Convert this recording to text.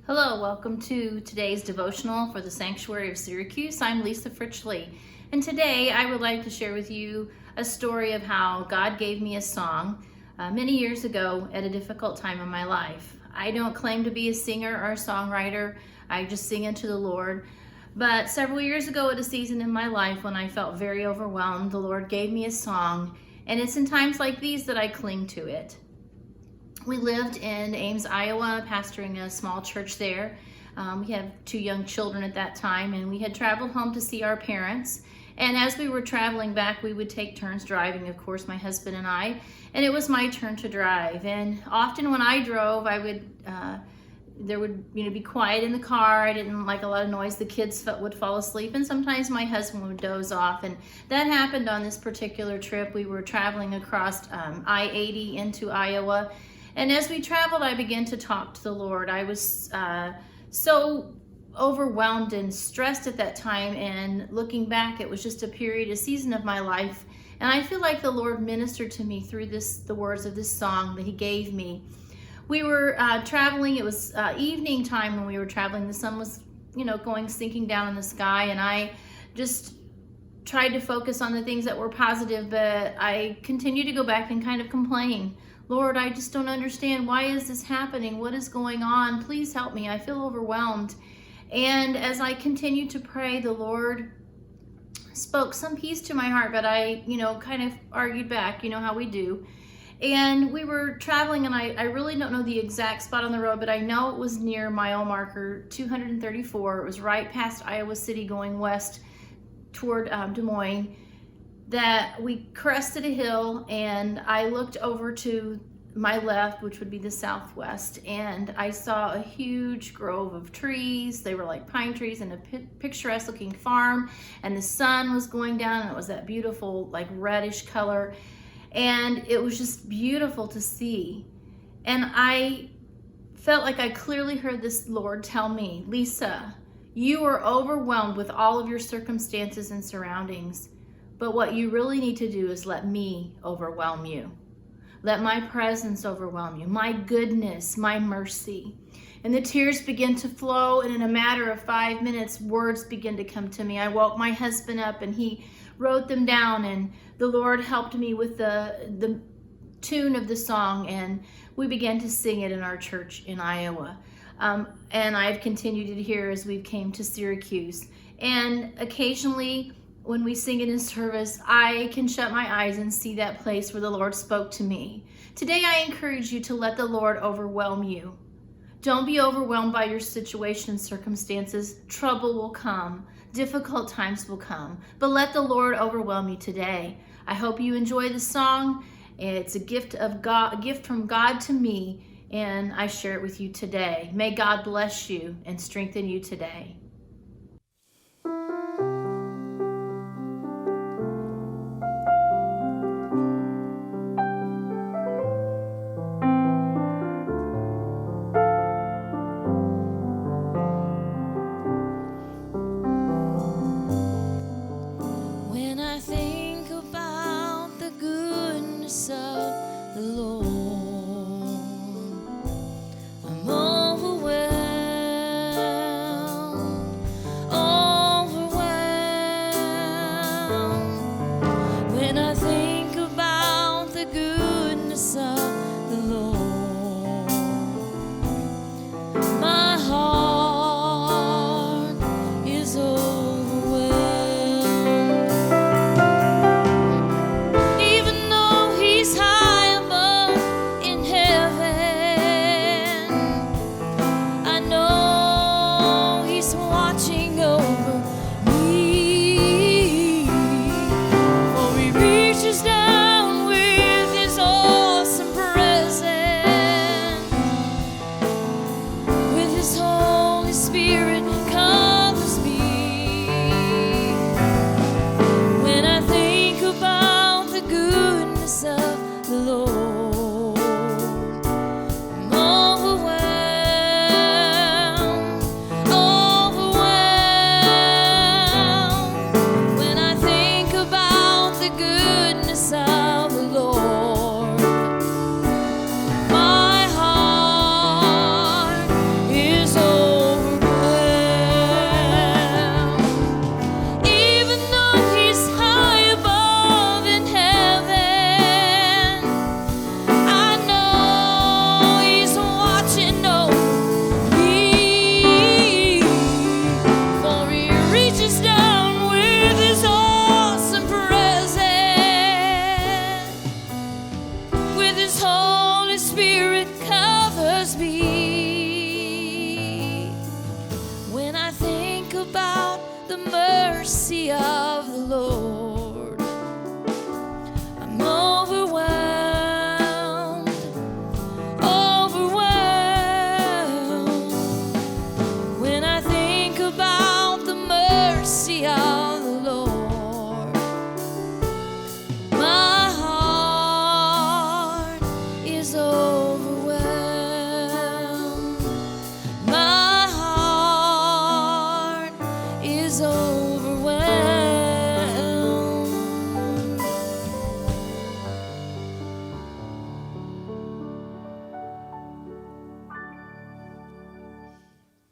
Hello, welcome to today's devotional for the Sanctuary of Syracuse. I'm Lisa Fritchley, and today I would like to share with you a story of how God gave me a song many years ago at a difficult time in my life. I don't claim to be a singer or a songwriter, I just sing into the Lord. But several years ago at a season in my life when I felt very overwhelmed, the Lord gave me a song, and it's in times like these that I cling to it. We lived in Ames, Iowa, pastoring a small church there. We had 2 young children at that time, and we had traveled home to see our parents. And as we were traveling back, we would take turns driving, of course, my husband and I. And it was my turn to drive. And often when I drove, there would be quiet in the car. I didn't like a lot of noise. The kids would fall asleep, and sometimes my husband would doze off. And that happened on this particular trip. We were traveling across I-80 into Iowa. And as we traveled, I began to talk to the Lord. I was so overwhelmed and stressed at that time, and looking back, it was just a season of my life. And I feel like the Lord ministered to me through the words of this song that He gave me. We were traveling. It was evening time when we were traveling. The sun was, sinking down in the sky, and I just tried to focus on the things that were positive, but I continued to go back and kind of complain. Lord, I just don't understand. Why is this happening? What is going on? Please help me. I feel overwhelmed. And as I continued to pray, the Lord spoke some peace to my heart, but I, kind of argued back, how we do. And we were traveling, and I really don't know the exact spot on the road, but I know it was near mile marker 234. It was right past Iowa City going west toward Des Moines, that we crested a hill, and I looked over to my left, which would be the southwest, and I saw a huge grove of trees. They were like pine trees in a picturesque looking farm, and the sun was going down, and it was that beautiful like reddish color, and it was just beautiful to see. And I felt like I clearly heard this Lord tell me, Lisa, you are overwhelmed with all of your circumstances and surroundings. But what you really need to do is let me overwhelm you. Let my presence overwhelm you, my goodness, my mercy. And the tears begin to flow, and in a matter of 5 minutes, words begin to come to me. I woke my husband up, and he wrote them down, and the Lord helped me with the tune of the song, and we began to sing it in our church in Iowa. And I've continued it here as we came to Syracuse. And occasionally, when we sing it in service, I can shut my eyes and see that place where the Lord spoke to me. Today, I encourage you to let the Lord overwhelm you. Don't be overwhelmed by your situation and circumstances. Trouble will come. Difficult times will come. But let the Lord overwhelm you today. I hope you enjoy the song. It's a gift from God to me, and I share it with you today. May God bless you and strengthen you today. So mercy of the Lord. I'm overwhelmed, overwhelmed when I think about the mercy of the Lord. My heart is overwhelmed. My heart is overwhelmed.